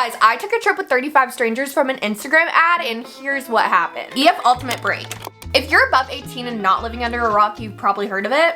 Guys, I took a trip with 35 strangers from an Instagram ad, and here's what happened. EF Ultimate Break. If you're above 18 and not living under a rock, you've probably heard of it.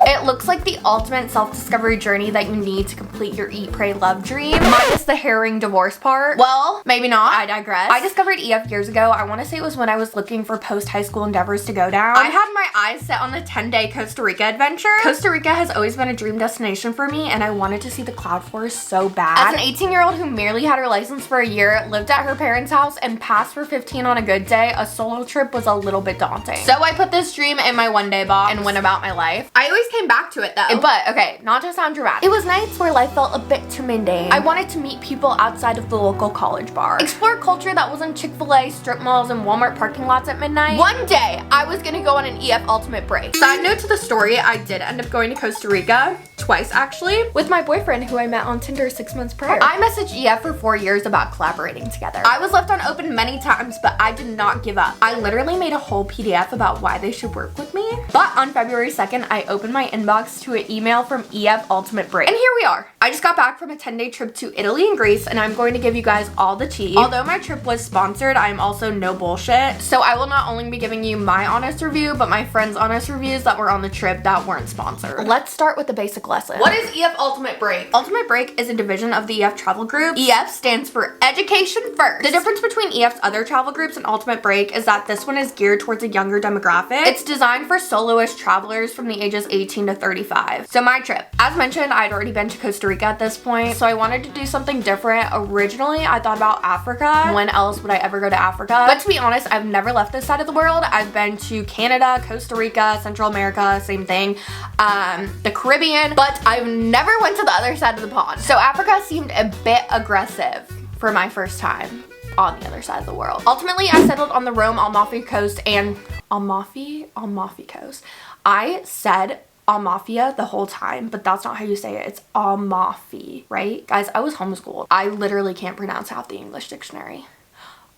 It looks like the ultimate self-discovery journey that you need to complete your Eat, Pray, Love dream, minus the harrowing divorce part. Well, maybe not. I digress. I discovered EF years ago. I want to say it was when I was looking for post-high school endeavors to go down. I had my eyes set on the 10-day Costa Rica adventure. Costa Rica has always been a dream destination for me, and I wanted to see the cloud forest so bad. As an 18-year-old who merely had her license for a year, lived at her parents' house, and passed for 15 on a good day, a solo trip was a little bit daunting. So I put this dream in my one-day box and went about my life. I always came back to it though. But okay, not to sound dramatic. It was nights where life felt a bit too mundane. I wanted to meet people outside of the local college bar. Explore culture that wasn't Chick-fil-A, strip malls, and Walmart parking lots at midnight. One day, I was gonna go on an EF Ultimate Break. Side note to the story, I did end up going to Costa Rica. Twice actually. With my boyfriend who I met on Tinder 6 months prior. I messaged EF for 4 years about collaborating together. I was left unopened many times, but I did not give up. I literally made a whole PDF about why they should work with me. But on February 2nd, I opened my inbox to an email from EF Ultimate Break. And here we are. I just got back from a 10-day trip to Italy and Greece, and I'm going to give you guys all the tea. Although my trip was sponsored, I am also no bullshit. So I will not only be giving you my honest review, but my friends' honest reviews that were on the trip that weren't sponsored. Let's start with the basic lesson. What is EF Ultimate Break? Ultimate Break is a division of the EF travel group. EF stands for Education First. The difference between EF's other travel groups and Ultimate Break is that this one is geared towards a younger demographic. It's designed for soloist travelers from the ages 18 to 35. So my trip. As mentioned, I'd already been to Costa Rica at this point, so I wanted to do something different. Originally, I thought about Africa. When else would I ever go to Africa? But to be honest, I've never left this side of the world. I've been to Canada, Costa Rica, Central America, same thing, the Caribbean, but I've never went to the other side of the pond. So Africa seemed a bit aggressive for my first time on the other side of the world. Ultimately, I settled on the Rome Amalfi Coast and Amalfi Coast. I said Amalfia the whole time, but that's not how you say it. It's Amalfi, right? Guys, I was homeschooled. I literally can't pronounce half the English dictionary.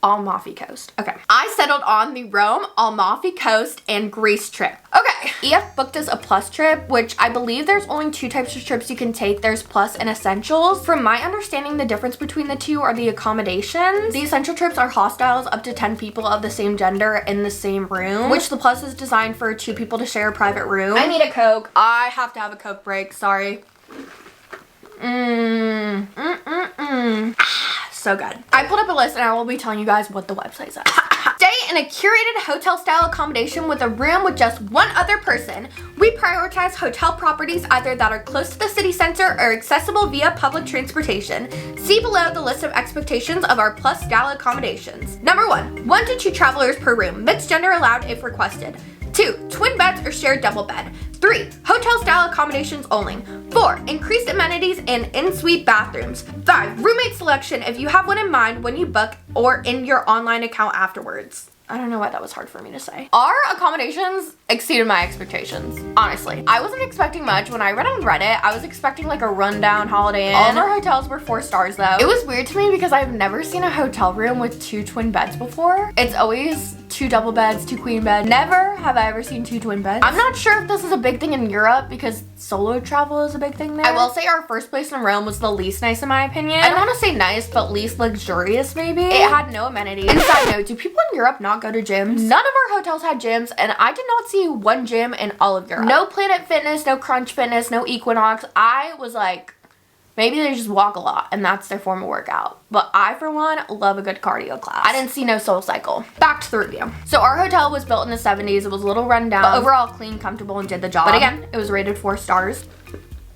Amalfi Coast. Okay. I settled on the Rome, Amalfi Coast, and Greece trip. Okay. EF booked us a plus trip, which I believe there's only 2 types of trips you can take. There's plus and essentials. From my understanding, the difference between the two are the accommodations. The essential trips are hostels up to 10 people of the same gender in the same room, which the plus is designed for 2 people to share a private room. I need a Coke. I have to have a Coke break. Sorry. So good. I pulled up a list and I will be telling you guys what the website says. Stay in a curated hotel style accommodation with a room with just one other person. We prioritize hotel properties either that are close to the city center or accessible via public transportation. See below the list of expectations of our plus style accommodations. Number 1, 1 to 2 travelers per room. Mixed gender allowed if requested. 2, twin beds or shared double bed. 3, hotel style accommodations only. 4, increased amenities and in-suite bathrooms. 5, roommate selection if you have one in mind when you book or in your online account afterwards. I don't know why that was hard for me to say. Our accommodations exceeded my expectations, honestly. I wasn't expecting much. When I read on Reddit, I was expecting like a rundown Holiday Inn. All of our hotels were 4 stars though. It was weird to me because I've never seen a hotel room with 2 twin beds before. It's always 2 double beds, 2 queen beds. Never have I ever seen 2 twin beds. I'm not sure if this is a big thing in Europe because solo travel is a big thing there. I will say our first place in Rome was the least nice in my opinion. I don't want to say nice, but least luxurious maybe. It had no amenities. And side note, do people in Europe not go to gyms? None of our hotels had gyms, and I did not see one gym in all of Europe. No Planet Fitness, no Crunch Fitness, no Equinox. I was like, maybe they just walk a lot and that's their form of workout. But I, for one, love a good cardio class. I didn't see no Soul Cycle. Back to the review. So our hotel was built in the 70s. It was a little run down, but overall clean, comfortable, and did the job. But again, it was rated 4 stars.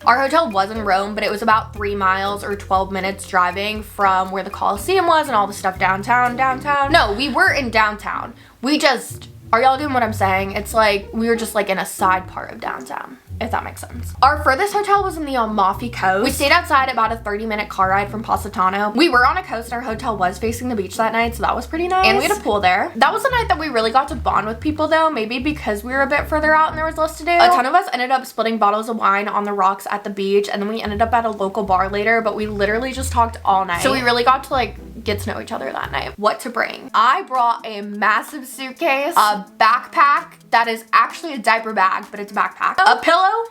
Our hotel was in Rome, but it was about 3 miles or 12 minutes driving from where the Colosseum was and all the stuff downtown. No, we were in downtown. Are y'all doing what I'm saying? It's like, we were just like in a side part of downtown, if that makes sense. Our furthest hotel was in the Amalfi Coast. We stayed outside about a 30-minute car ride from Positano. We were on a coast and our hotel was facing the beach that night, so that was pretty nice. And we had a pool there. That was the night that we really got to bond with people though, maybe because we were a bit further out and there was less to do. A ton of us ended up splitting bottles of wine on the rocks at the beach, and then we ended up at a local bar later, but we literally just talked all night. So we really got to like get to know each other that night. What to bring? I brought a massive suitcase, a backpack that is actually a diaper bag, but it's a backpack, a pillow,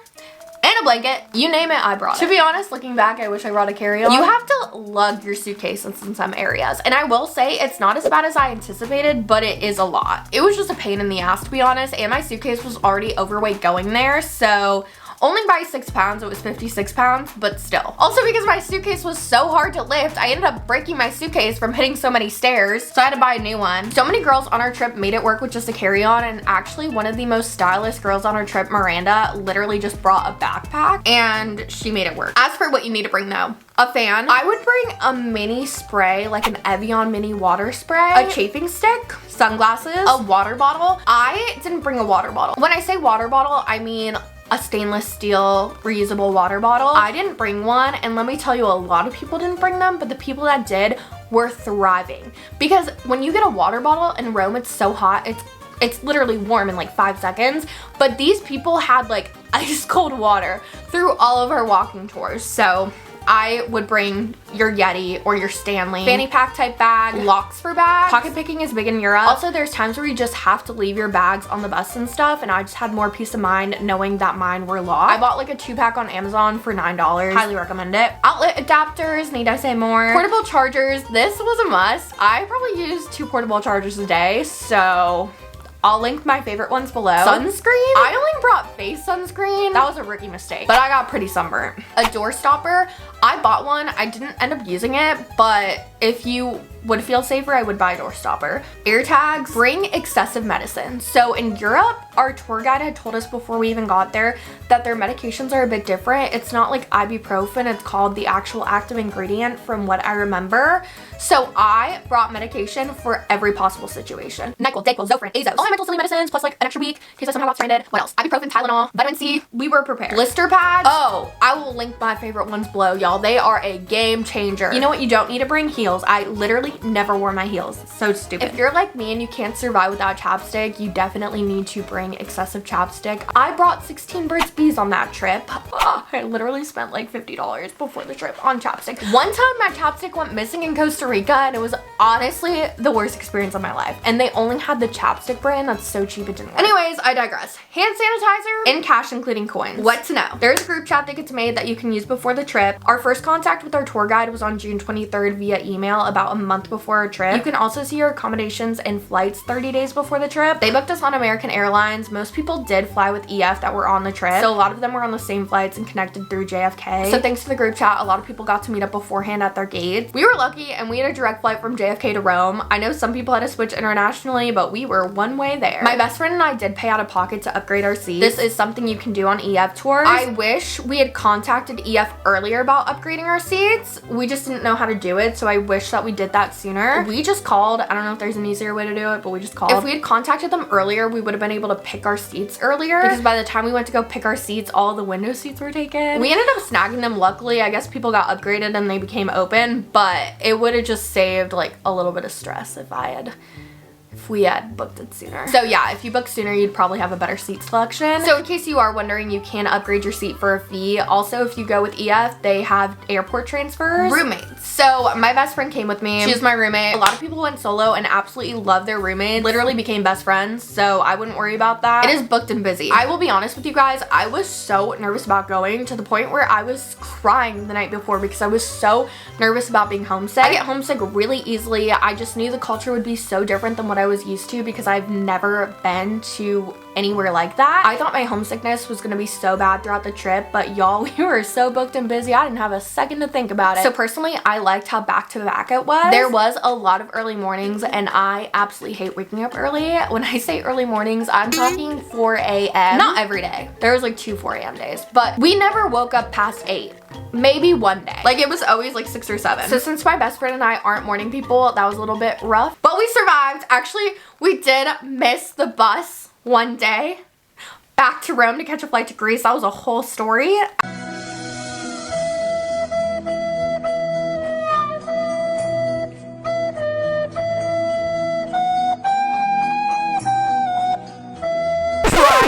and a blanket. You name it, I brought it. To be honest, looking back, I wish I brought a carry-on. You have to lug your suitcase in some areas. And I will say, it's not as bad as I anticipated, but it is a lot. It was just a pain in the ass, to be honest, and my suitcase was already overweight going there, so only by 6 pounds, it was 56 pounds, but still. Also, because my suitcase was so hard to lift, I ended up breaking my suitcase from hitting so many stairs, so I had to buy a new one. So many girls on our trip made it work with just a carry-on, and actually one of the most stylish girls on our trip, Miranda, literally just brought a backpack, and she made it work. As for what you need to bring though, a fan. I would bring a mini spray, like an Evian mini water spray, a chafing stick, sunglasses, a water bottle. I didn't bring a water bottle. When I say water bottle, I mean a stainless steel reusable water bottle. I didn't bring one, and let me tell you, a lot of people didn't bring them, but the people that did were thriving. Because when you get a water bottle in Rome, it's so hot, it's literally warm in like 5 seconds, but these people had like ice cold water through all of our walking tours. So I would bring your Yeti or your Stanley fanny pack type bag, locks for bags. Pocket picking is big in Europe. Also, there's times where you just have to leave your bags on the bus and stuff, and I just had more peace of mind knowing that mine were locked. I bought like a 2-pack on Amazon for $9. Highly recommend it. Outlet adapters, need I say more? Portable chargers, this was a must. I probably use 2 portable chargers a day, so I'll link my favorite ones below. Sunscreen? I only brought face sunscreen. That was a rookie mistake, but I got pretty sunburnt. A door stopper. I bought one. I didn't end up using it, but if you would feel safer, I would buy a door stopper. Ear tags. Bring excessive medicine. So in Europe, our tour guide had told us before we even got there that their medications are a bit different. It's not like ibuprofen. It's called the actual active ingredient from what I remember. So I brought medication for every possible situation. NyQuil, DayQuil, Zofran, Azos. All my mental silly medicines plus like an extra week in case I somehow got stranded. What else? Ibuprofen, Tylenol, vitamin C. We were prepared. Blister pads. Oh, I will link my favorite ones below, y'all. They are a game changer. You know what you don't need to bring? Heels. I literally never wore my heels. So stupid. If you're like me and you can't survive without chapstick, you definitely need to bring excessive chapstick. I brought 16 Burt's Bees on that trip. I literally spent like $50 before the trip on chapstick. One time my chapstick went missing in Costa Rica, and it was honestly the worst experience of my life. And they only had the chapstick brand that's so cheap it didn't work. Anyways, I digress. Hand sanitizer and cash, including coins. What to know? There's a group chat that gets made that you can use before the trip. Our first contact with our tour guide was on June 23rd via email about a month before our trip. You can also see your accommodations and flights 30 days before the trip. They booked us on American Airlines. Most people did fly with EF that were on the trip, so a lot of them were on the same flights and connected through JFK. So thanks to the group chat, a lot of people got to meet up beforehand at their gates. We were lucky and we had a direct flight from JFK to Rome. I know some people had to switch internationally, but we were one way there. My best friend and I did pay out of pocket to upgrade our seats. This is something you can do on EF tours. I wish we had contacted EF earlier about upgrading our seats. We just didn't know how to do it, so I wish that we did that sooner. We just called. I don't know if there's an easier way to do it, but we just called. If we had contacted them earlier, we would have been able to pick our seats earlier, because by the time we went to go pick our seats, all of the window seats were taken. We ended up snagging them, luckily. I guess people got upgraded and they became open, but it would have just saved like a little bit of stress if we had booked it sooner. So yeah, if you book sooner, you'd probably have a better seat selection. So in case you are wondering, you can upgrade your seat for a fee. Also, if you go with EF, they have airport transfers. Roommates. So my best friend came with me. She was my roommate. A lot of people went solo and absolutely love their roommates. Literally became best friends, so I wouldn't worry about that. It is booked and busy. I will be honest with you guys, I was so nervous about going to the point where I was crying the night before because I was so nervous about being homesick. I get homesick really easily. I just knew the culture would be so different than what I was used to because I've never been to anywhere like that. I thought my homesickness was gonna be so bad throughout the trip, but y'all, we were so booked and busy, I didn't have a second to think about it. So personally, I liked how back to back it was. There was a lot of early mornings, and I absolutely hate waking up early. When I say early mornings, I'm talking 4 a.m. Not every day. There was like 2 4 a.m. days, but we never woke up past 8. Maybe one day. Like, it was always like 6 or 7. So since my best friend and I aren't morning people, that was a little bit rough, but we survived. Actually, we did miss the bus one day back to Rome to catch a flight to Greece. That was a whole story.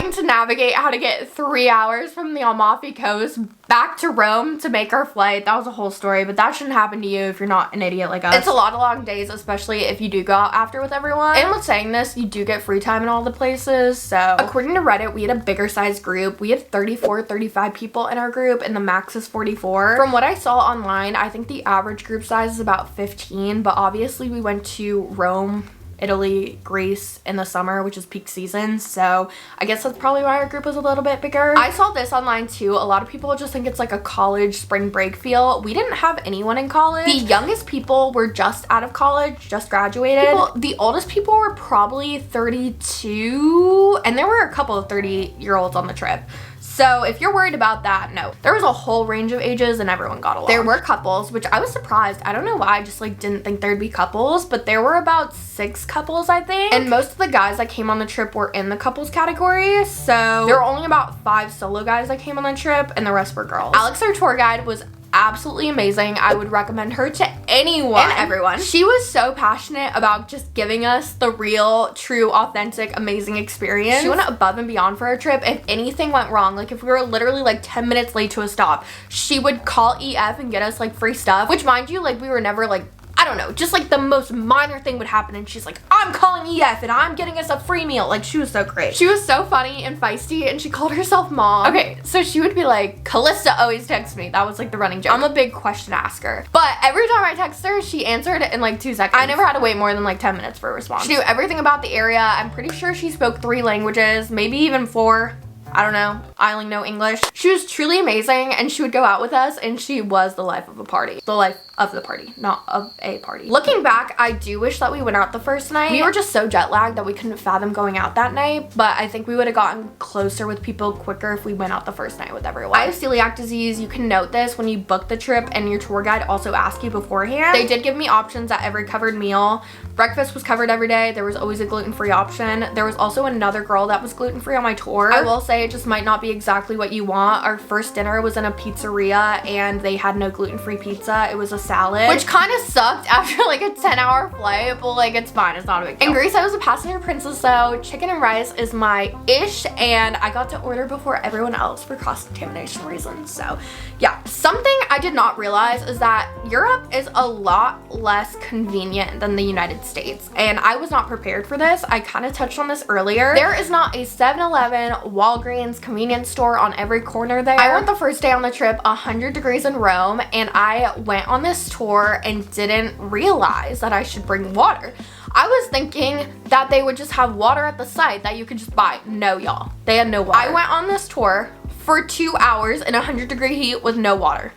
trying to navigate how to get 3 hours from the Amalfi Coast back to Rome to make our flight. That was a whole story, but that shouldn't happen to you if you're not an idiot like us. It's a lot of long days, especially if you do go out after with everyone. And with saying this, you do get free time in all the places. So according to Reddit, we had a bigger size group. We had 34, 35 people in our group, and the max is 44. From what I saw online, I think the average group size is about 15, but obviously we went to Rome, Italy, Greece in the summer, which is peak season, so I guess that's probably why our group was a little bit bigger. I saw this online too. A lot of people just think it's like a college spring break feel. We didn't have anyone in college. The youngest people were just out of college, just graduated. The oldest people were probably 32, and there were a couple of 30-year-olds on the trip. So if you're worried about that, no. There was a whole range of ages and everyone got along. There were couples, which I was surprised. I don't know why, I just like didn't think there'd be couples, but there were about 6 couples, I think. And most of the guys that came on the trip were in the couples category. So there were only about 5 solo guys that came on the trip and the rest were girls. Alex, our tour guide, was absolutely amazing. I would recommend her to anyone and everyone. She was so passionate about just giving us the real, true, authentic, amazing experience. She went above and beyond for our trip. If anything went wrong, like if we were literally like 10 minutes late to a stop, she would call EF and get us like free stuff, which mind you, like we were never like, I don't know, just like the most minor thing would happen and she's like, I'm calling EF and I'm getting us a free meal. Like, she was so great. She was so funny and feisty and she called herself mom. Okay, so she would be like, Callista always texts me. That was like the running joke. I'm a big question asker, but every time I text her, she answered in like 2 seconds. I never had to wait more than like 10 minutes for a response. She knew everything about the area. I'm pretty sure she spoke 3 languages, maybe even 4. I don't know. I only know English. She was truly amazing and she would go out with us and she was the life of a party. The life of the party, not of a party. Looking back, I do wish that we went out the first night. We were just so jet lagged that we couldn't fathom going out that night, but I think we would have gotten closer with people quicker if we went out the first night with everyone. I have celiac disease. You can note this when you book the trip and your tour guide also asks you beforehand. They did give me options at every covered meal. Breakfast was covered every day. There was always a gluten-free option. There was also another girl that was gluten-free on my tour. I will say it just might not be exactly what you want. Our first dinner was in a pizzeria and they had no gluten-free pizza. It was a salad, which kind of sucked after like a 10-hour flight, but like it's fine, it's not a big deal. In Greece, I was a passenger princess, so chicken and rice is my ish, and I got to order before everyone else for cross-contamination reasons. So yeah, something I did not realize is that Europe is a lot less convenient than the United States, and I was not prepared for this. I kind of touched on this earlier. There is not a 7-Eleven, Walgreens, convenience store on every corner there. I went the first day on the trip, 100 degrees in Rome, and I went on this tour and didn't realize that I should bring water. I was thinking that they would just have water at the site that you could just buy. No, y'all. They had no water. I went on this tour for 2 hours in 100-degree heat with no water.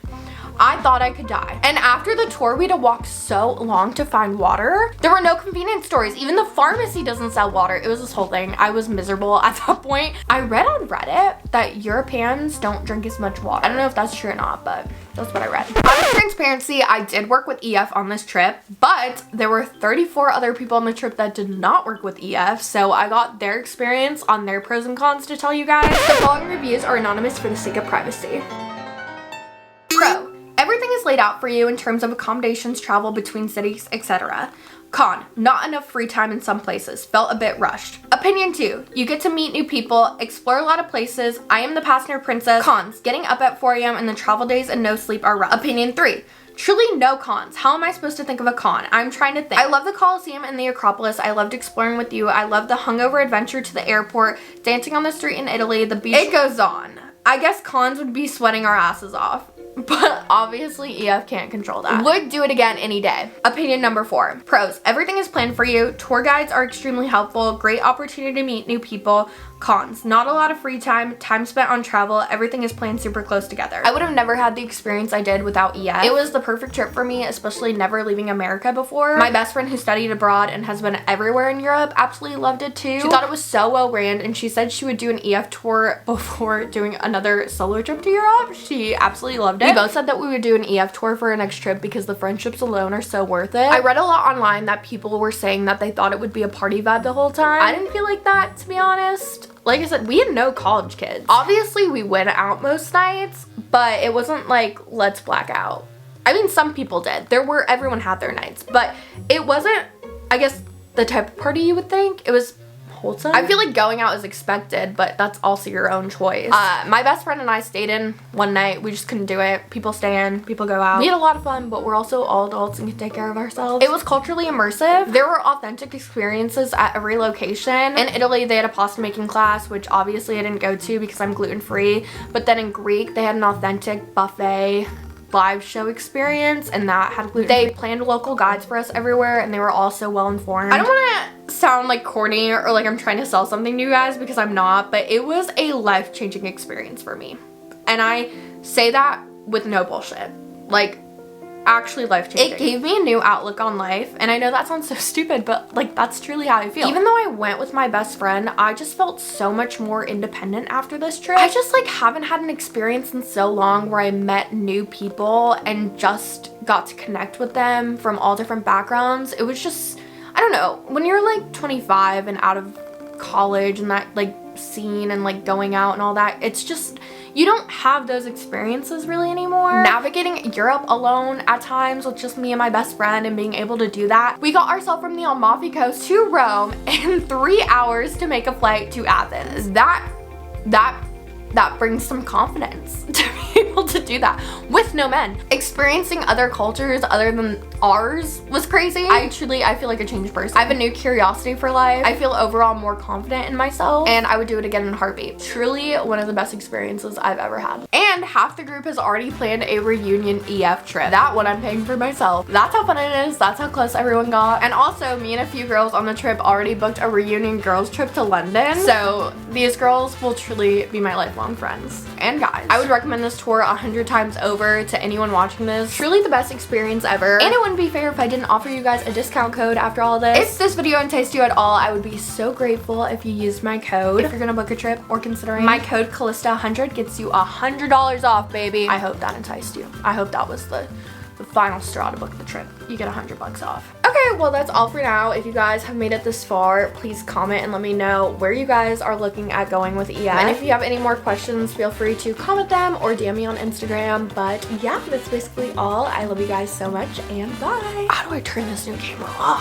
I thought I could die. And after the tour, we had to walk so long to find water. There were no convenience stores. Even the pharmacy doesn't sell water. It was this whole thing. I was miserable at that point. I read on Reddit that Europeans don't drink as much water. I don't know if that's true or not, but that's what I read. Out of transparency, I did work with EF on this trip, but there were 34 other people on the trip that did not work with EF, so I got their experience on their pros and cons to tell you guys. The following reviews are anonymous for the sake of privacy. Pro. Everything is laid out for you in terms of accommodations, travel between cities, etc. Con, not enough free time in some places. Felt a bit rushed. Opinion 2, you get to meet new people, explore a lot of places. I am the passenger princess. Cons, getting up at 4 a.m. and the travel days and no sleep are rough. Opinion 3, truly no cons. How am I supposed to think of a con? I'm trying to think. I love the Colosseum and the Acropolis. I loved exploring with you. I love the hungover adventure to the airport, dancing on the street in Italy, the beach. It goes on. I guess cons would be sweating our asses off, but obviously EF can't control that. Would do it again any day. Opinion number 4. Pros. Everything is planned for you. Tour guides are extremely helpful. Great opportunity to meet new people. Cons. Not a lot of free time. Time spent on travel. Everything is planned super close together. I would have never had the experience I did without EF. It was the perfect trip for me, especially never leaving America before. My best friend who studied abroad and has been everywhere in Europe absolutely loved it too. She thought it was so well ran and she said she would do an EF tour before doing another solo trip to Europe. She absolutely loved it. We both said that we would do an EF tour for our next trip because the friendships alone are so worth it. I read a lot online that people were saying that they thought it would be a party vibe the whole time. I didn't feel like that, to be honest. Like I said, we had no college kids. Obviously, we went out most nights, but it wasn't like, let's black out. I mean, some people did. Everyone had their nights, but it wasn't, I guess, the type of party you would think. It was wholesome. I feel like going out is expected, but that's also your own choice. My best friend and I stayed in one night. We just couldn't do it. People stay in, people go out. We had a lot of fun, but we're also all adults and can take care of ourselves. It was culturally immersive. There were authentic experiences at every location. In Italy, they had a pasta making class, which obviously I didn't go to because I'm gluten-free. But then in Greek, they had an authentic buffet live show experience, and that had gluten. They planned local guides for us everywhere, and they were all so well informed. I don't want to sound like corny or like I'm trying to sell something to you guys, because I'm not, but it was a life-changing experience for me. And I say that with no bullshit. Like, actually life-changing. It gave me a new outlook on life, and I know that sounds so stupid, but like that's truly how I feel. Even though I went with my best friend, I just felt so much more independent after this trip. I just like haven't had an experience in so long where I met new people and just got to connect with them from all different backgrounds. It was just, I don't know, when you're like 25 and out of college and that like scene and like going out and all that, it's just, you don't have those experiences really anymore. Navigating Europe alone at times with just me and my best friend and being able to do that. We got ourselves from the Amalfi Coast to Rome in 3 hours to make a flight to Athens. That brings some confidence to be able to do that with no men. Experiencing other cultures other than ours was crazy. I feel like a changed person. I have a new curiosity for life. I feel overall more confident in myself, and I would do it again in a heartbeat. Truly one of the best experiences I've ever had. And half the group has already planned a reunion EF trip. That one I'm paying for myself. That's how fun it is. That's how close everyone got. And also, me and a few girls on the trip already booked a reunion girls trip to London. So these girls will truly be my lifelong friends and guys. I would recommend this tour 100 times over to anyone watching this. Truly the best experience ever. And it wouldn't be fair if I didn't offer you guys a discount code after all of this. If this video enticed you at all, I would be so grateful if you used my code. If you're gonna book a trip or considering, my code Calista100 gets you $100 off, baby. I hope that enticed you. I hope that was the final straw to book the trip. You get $100 off. Okay, well that's all for now. If you guys have made it this far, please comment and let me know where you guys are looking at going with EF. And if you have any more questions, feel free to comment them or DM me on Instagram. But yeah, that's basically all. I love you guys so much, and bye. How do I turn this new camera off?